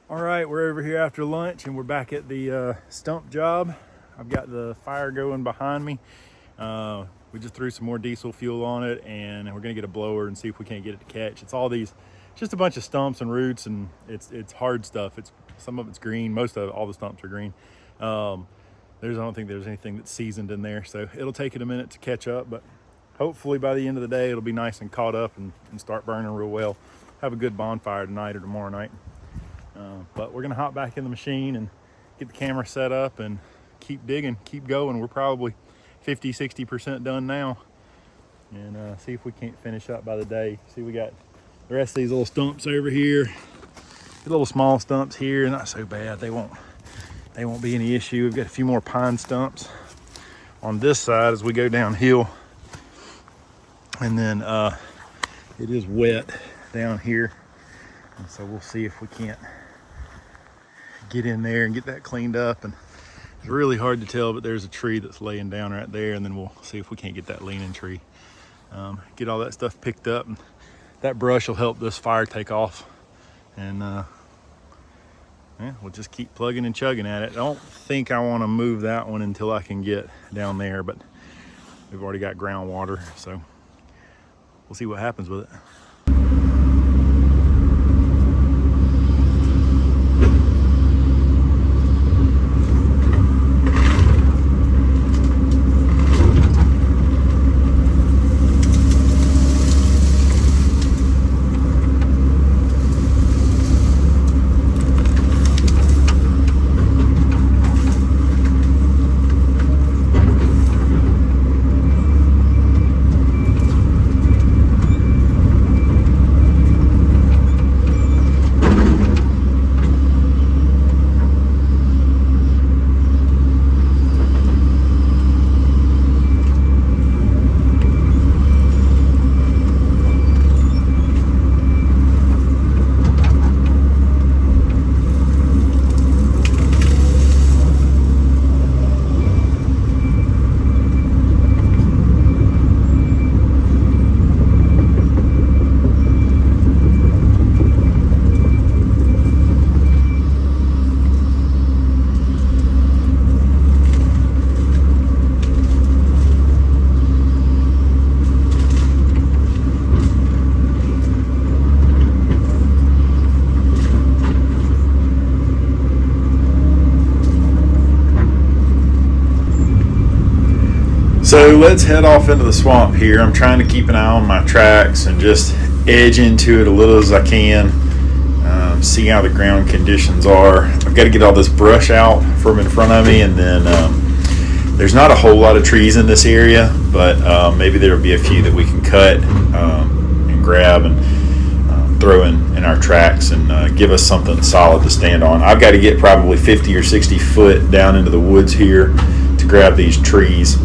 All right, we're over here after lunch and we're back at the stump job. I've got the fire going behind me. We just threw some more diesel fuel on it and we're gonna get a blower and see if we can't get it to catch. It's all these, just a bunch of stumps and roots, and it's hard stuff. Some of it's green, most of all the stumps are green. I don't think there's anything that's seasoned in there, so it'll take it a minute to catch up, but hopefully by the end of the day it'll be nice and caught up and start burning real well. Have a good bonfire tonight or tomorrow night. But we're gonna hop back in the machine and get the camera set up and keep digging, keep going. We're probably 50-60% done now, and see if we can't finish up by the day. See, we got the rest of these little stumps over here, the little small stumps here, not so bad. They won't be any issue. We've got a few more pine stumps on this side as we go downhill, and then it is wet down here, and so we'll see if we can't get in there and get that cleaned up. And it's really hard to tell, but there's a tree that's laying down right there, and then we'll see if we can't get that leaning tree, get all that stuff picked up, and that brush will help this fire take off. And yeah, we'll just keep plugging and chugging at it. I don't think I want to move that one until I can get down there, but we've already got groundwater, so we'll see what happens with it. So let's head off into the swamp here. I'm trying to keep an eye on my tracks and just edge into it a little as I can, see how the ground conditions are. I've got to get all this brush out from in front of me, and then there's not a whole lot of trees in this area, but maybe there'll be a few that we can cut and grab and throw in our tracks and give us something solid to stand on. I've got to get probably 50 or 60 foot down into the woods here to grab these trees.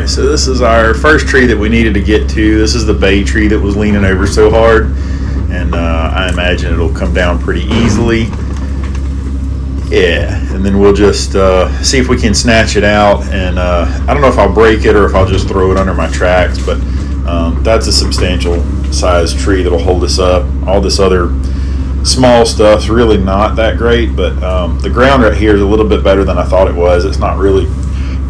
right, so this is our first tree that we needed to get to. This is the bay tree that was leaning over so hard, and I imagine it'll come down pretty easily. Yeah, and then we'll just see if we can snatch it out, and I don't know if I'll break it or if I'll just throw it under my tracks, but that's a substantial sized tree that'll hold us up. All this other small stuff's really not that great, but the ground right here is a little bit better than I thought it was. It's not really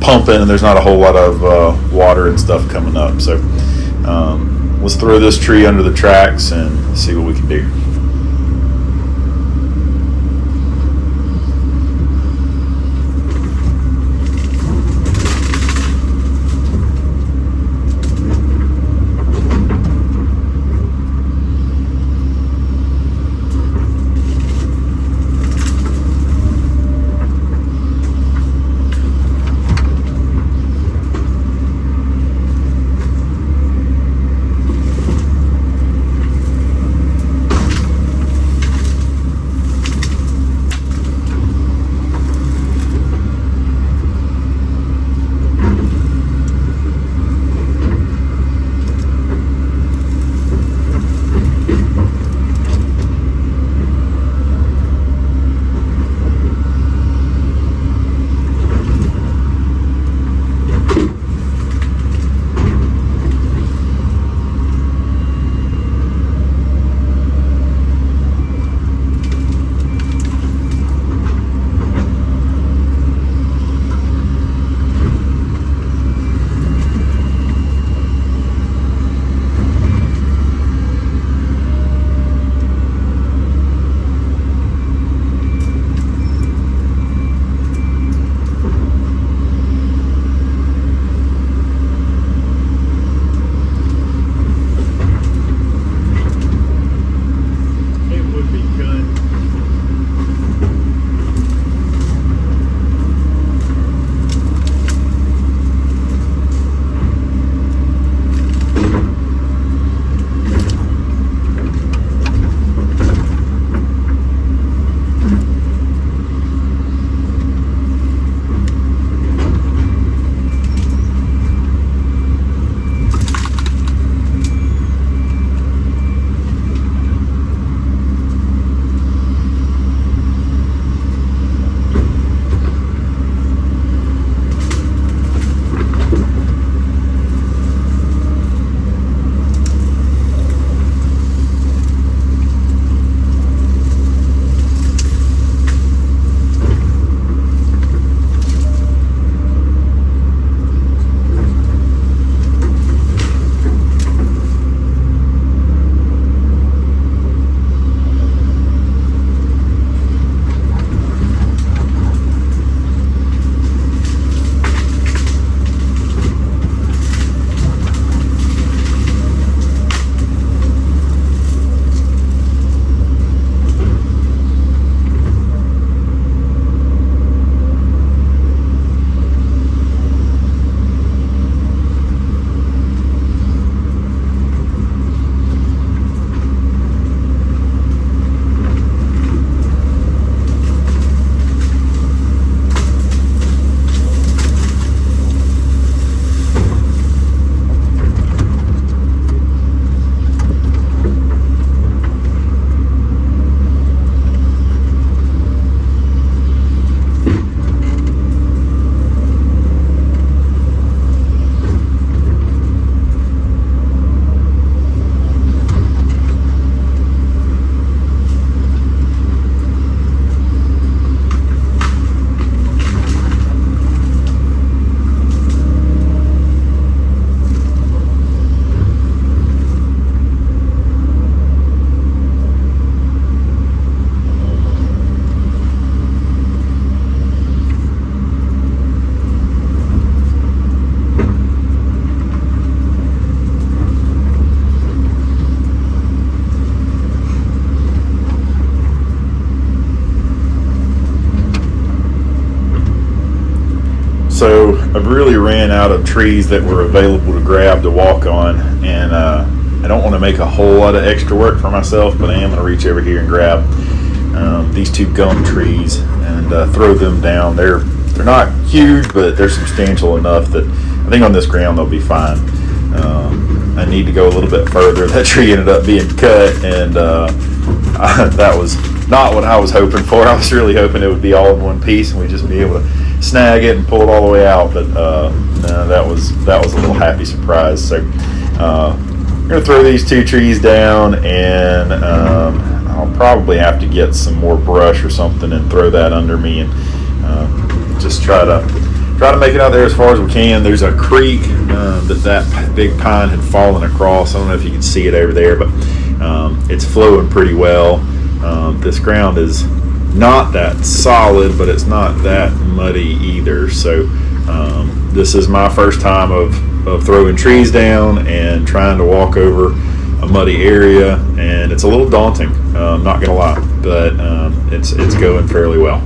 pumping, and there's not a whole lot of water and stuff coming up. So let's throw this tree under the tracks and see what we can do. So I've really ran out of trees that were available to grab to walk on, and I don't want to make a whole lot of extra work for myself, but I am going to reach over here and grab these two gum trees and throw them down. They're not huge, but they're substantial enough that I think on this ground they'll be fine. I need to go a little bit further. That tree ended up being cut, and that was not what I was hoping for. I was really hoping it would be all in one piece and we'd just be able to snag it and pull it all the way out. But no, that was a little happy surprise. So I'm gonna throw these 2 trees down, and I'll probably have to get some more brush or something and throw that under me, and just try to make it out there as far as we can. There's a creek that big pine had fallen across. I don't know if you can see it over there, but it's flowing pretty well. This ground is not that solid, but it's not that muddy either. So this is my first time of throwing trees down and trying to walk over a muddy area, and it's a little daunting, not gonna lie, but it's going fairly well.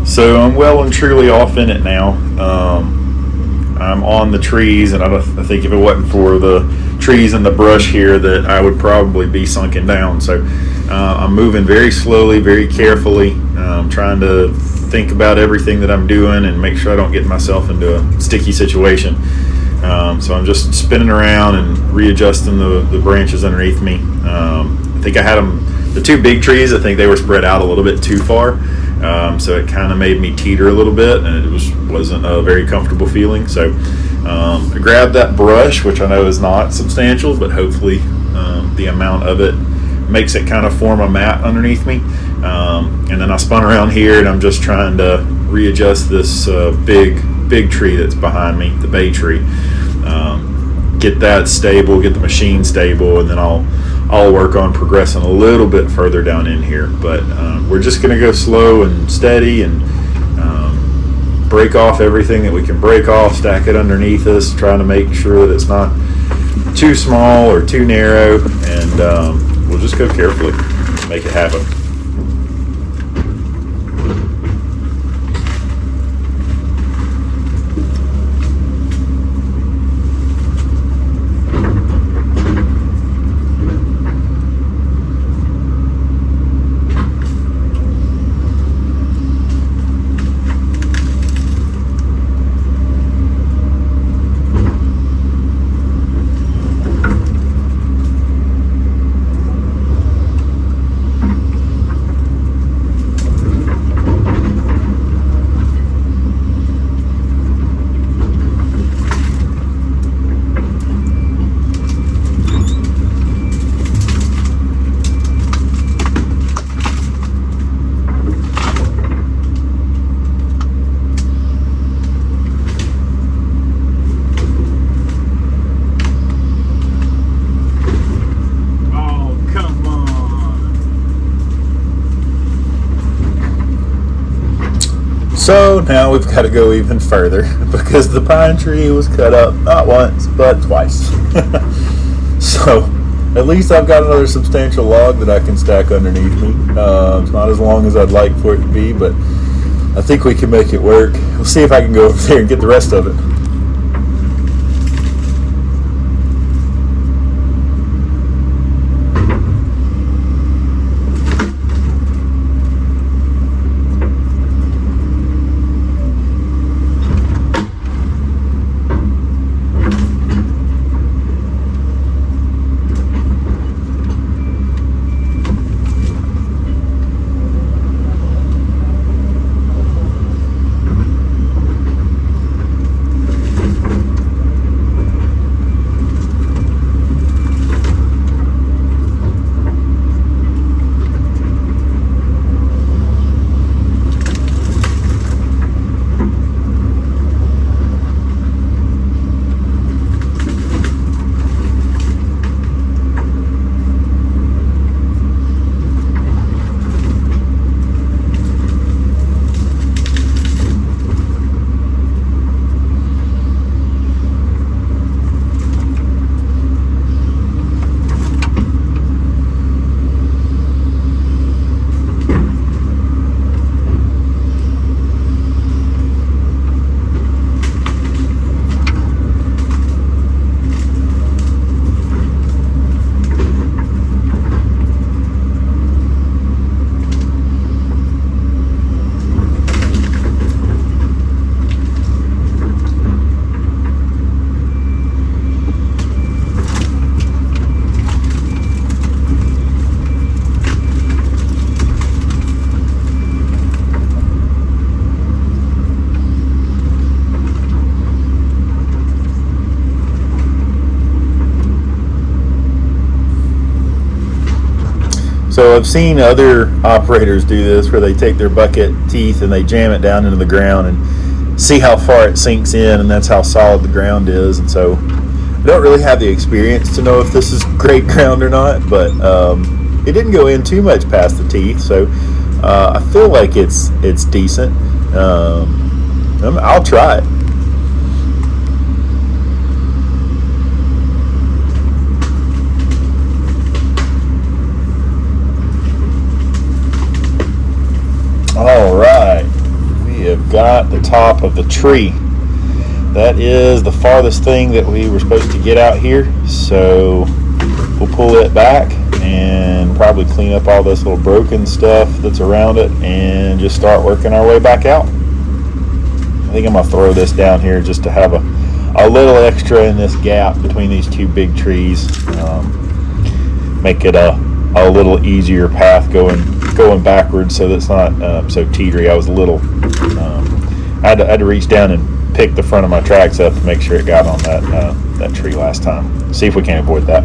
So I'm well and truly off in it now. I'm on the trees, and I think if it wasn't for the trees and the brush here, that I would probably be sunken down. So I'm moving very slowly, very carefully, trying to think about everything that I'm doing and make sure I don't get myself into a sticky situation. So I'm just spinning around and readjusting the branches underneath me. I think I had them, the 2 big trees, I think they were spread out a little bit too far. So it kind of made me teeter a little bit, and it wasn't a very comfortable feeling. So I grabbed that brush, which I know is not substantial, but hopefully the amount of it makes it kind of form a mat underneath me. And then I spun around here, and I'm just trying to readjust this big tree that's behind me, the bay tree. Get that stable, get the machine stable, and then I'll work on progressing a little bit further down in here. But we're just going to go slow and steady and break off everything that we can break off, stack it underneath us, trying to make sure that it's not too small or too narrow, and we'll just go carefully, make it happen. So now we've got to go even further because the pine tree was cut up not once but twice. So at least I've got another substantial log that I can stack underneath me. It's not as long as I'd like for it to be, but I think we can make it work. We'll see if I can go over there and get the rest of it. So I've seen other operators do this where they take their bucket teeth and they jam it down into the ground and see how far it sinks in, and that's how solid the ground is. And so I don't really have the experience to know if this is great ground or not, but it didn't go in too much past the teeth, so I feel like it's decent. I'll try it. All right, we have got the top of the tree. That is the farthest thing that we were supposed to get out here, so we'll pull it back and probably clean up all this little broken stuff that's around it and just start working our way back out. I think I'm gonna throw this down here just to have a little extra in this gap between these two big trees. Make it a little easier path going backwards, so that's not so teetery. I was a little I had to reach down and pick the front of my tracks up to make sure it got on that tree last time. See if we can avoid that.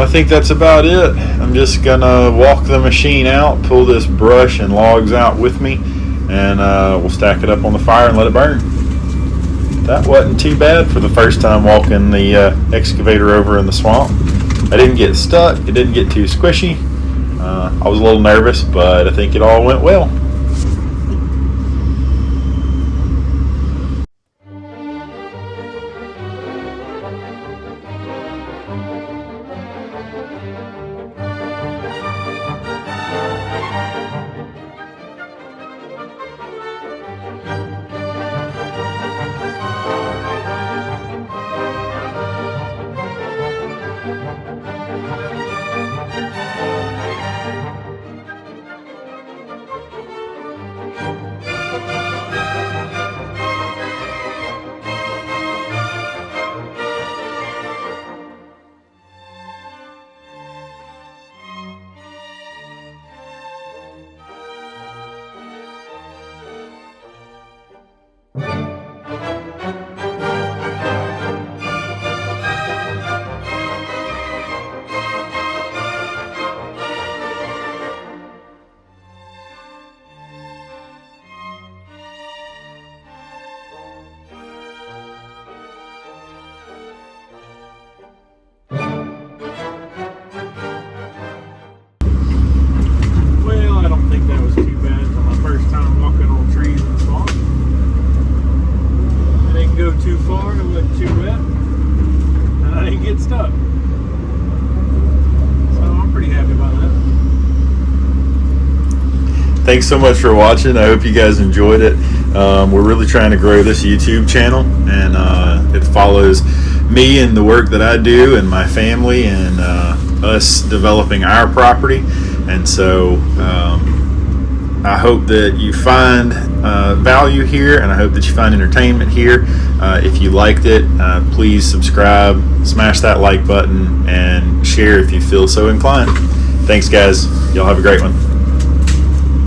I think that's about it. I'm just gonna walk the machine out, pull this brush and logs out with me, and we'll stack it up on the fire and let it burn. That wasn't too bad for the first time walking the excavator over in the swamp. I didn't get stuck, it didn't get too squishy. I was a little nervous, but I think it all went well. Too far, it wasn't too wet, and I didn't get stuck. So I'm pretty happy about that. Thanks so much for watching. I hope you guys enjoyed it. We're really trying to grow this YouTube channel, and it follows me and the work that I do and my family and us developing our property. And so I hope that you find value here, and I hope that you find entertainment here. If you liked it, please subscribe, smash that like button, and share if you feel so inclined. Thanks, guys. Y'all have a great one.